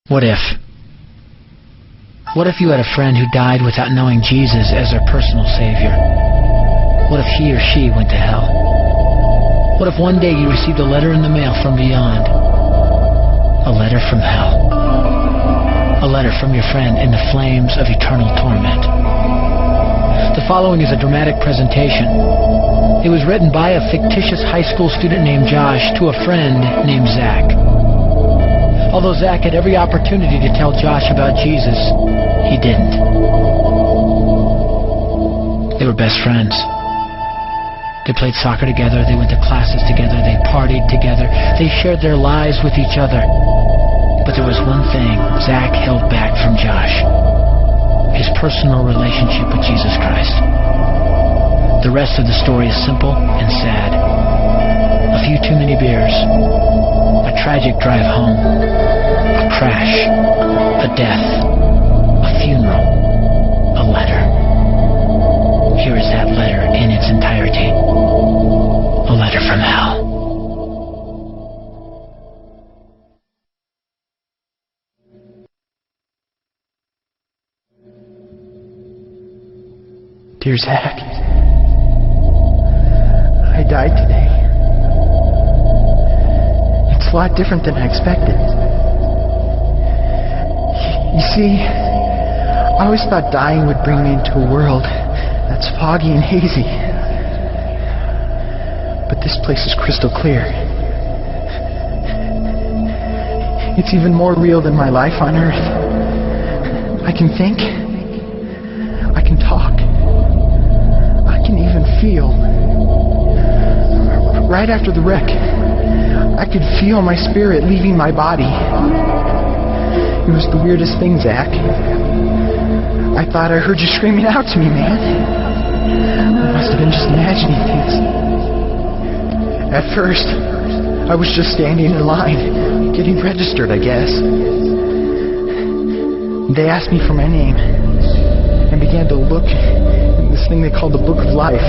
What if? What if you had a friend who died without knowing Jesus as their personal Savior? What if he or she went to hell? What if one day you received a letter in the mail from beyond? A letter from hell. A letter from your friend in the flames of eternal torment. The following is a dramatic presentation. It was written by a fictitious high school student named Josh to a friend named Zach. Although Zach had every opportunity to tell Josh about Jesus, he didn't. They were best friends. They played soccer together, they went to classes together, they partied together, they shared their lives with each other. But there was one thing Zach held back from Josh: his personal relationship with Jesus Christ. The rest of the story is simple and sad. A few too many beers, a tragic drive home, a crash, a death, a funeral, a letter. Here is that letter in its entirety. A letter from hell. Dear Zach, I died today. It's a lot different than I expected. You see, I always thought dying would bring me into a world that's foggy and hazy. But this place is crystal clear. It's even more real than my life on earth. I can think. I can talk. I can even feel. Right after the wreck, I could feel my spirit leaving my body. It was the weirdest thing, Zach. I thought I heard you screaming out to me, man. I must have been just imagining things. At first, I was just standing in line, getting registered, I guess. They asked me for my name and began to look in this thing they called the Book of Life.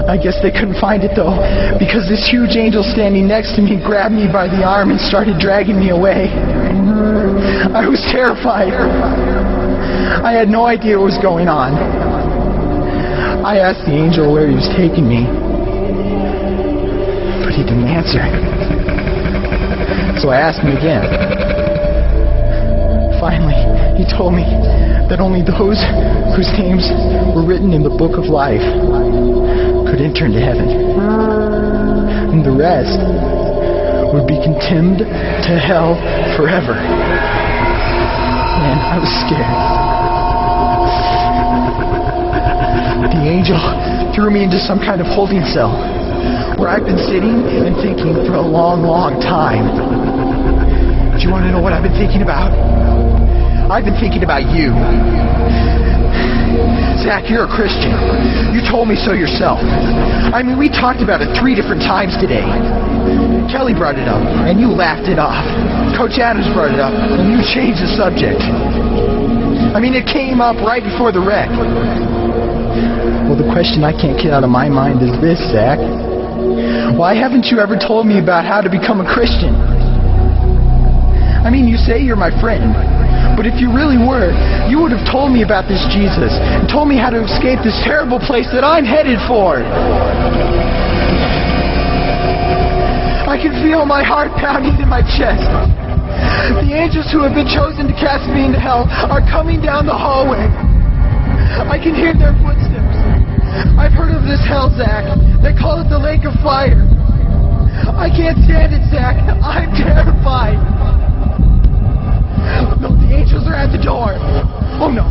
I guess they couldn't find it, though, because this huge angel standing next to me grabbed me by the arm and started dragging me away. I was terrified. I had no idea what was going on. I asked the angel where he was taking me, but he didn't answer. So I asked him again. Finally, he told me that only those whose names were written in the Book of Life could enter into heaven. And the rest would be condemned to hell forever. Man, I was scared. The angel threw me into some kind of holding cell where I've been sitting and thinking for a long, long time. Do you want to know what I've been thinking about? I've been thinking about you. Zach, you're a Christian. You told me so yourself. I mean, we talked about it 3 different times today. Kelly brought it up, and you laughed it off. Coach Adams brought it up, and you changed the subject. I mean, it came up right before the wreck. Well, the question I can't get out of my mind is this, Zach. Why haven't you ever told me about how to become a Christian? I mean, you say you're my friend, but if you really were, you would have told me about this Jesus and told me how to escape this terrible place that I'm headed for. I can feel my heart pounding in my chest. The angels who have been chosen to cast me into hell are coming down the hallway. I can hear their footsteps. I've heard of this hell, Zach. They call it the lake of fire. I can't stand it, Zach. I'm terrified. No, the angels are at the door. Oh, no.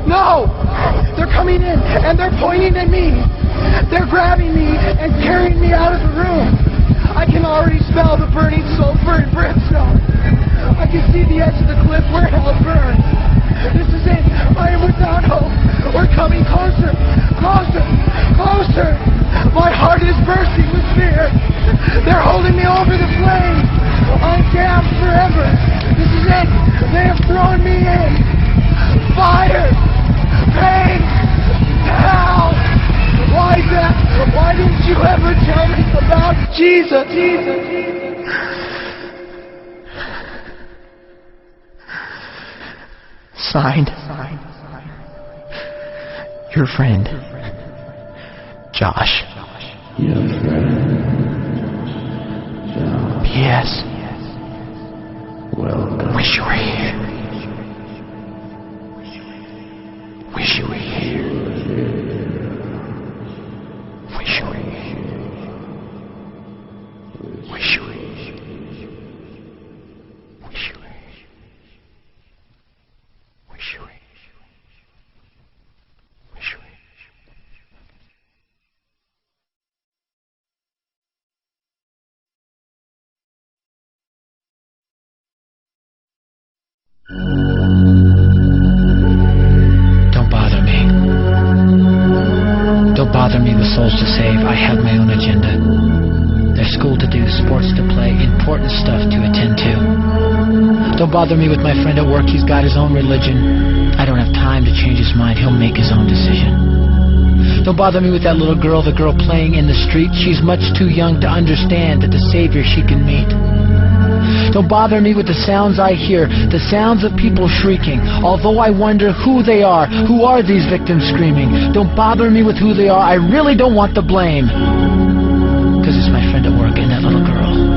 No! They're coming in, and they're pointing at me. They're grabbing me and carrying me out of the room. I can already smell the burning sulfur and brimstone. I can see the edge of the cliff where hell burns. This is it. I am without hope. We're coming closer, closer, closer. My heart is bursting with fear. They're holding me over the flames. I'm damned forever. This is it. They have thrown me in. Fire, pain, hell. Why that? Why didn't you ever tell me about Jesus? Signed, your friend, Josh. Your friend, Josh. P.S. Welcome. Wish you were here. Wish you were here. Wish you were here. Wish you were here. Wish you were here. Wish you were here. Wish you were here. Don't bother me. Don't bother me with souls to save. I have my own agenda. There's school to do, sports to play, important stuff to attend to. Don't bother me with my friend at work. He's got his own religion. I don't have time to change his mind. He'll make his own decision. Don't bother me with that little girl, the girl playing in the street. She's much too young to understand that the Savior she can meet. Don't bother me with the sounds I hear, the sounds of people shrieking, although I wonder who they are. Who are these victims screaming? Don't bother me with who they are. I really don't want the blame. Because it's my friend at work and that little girl.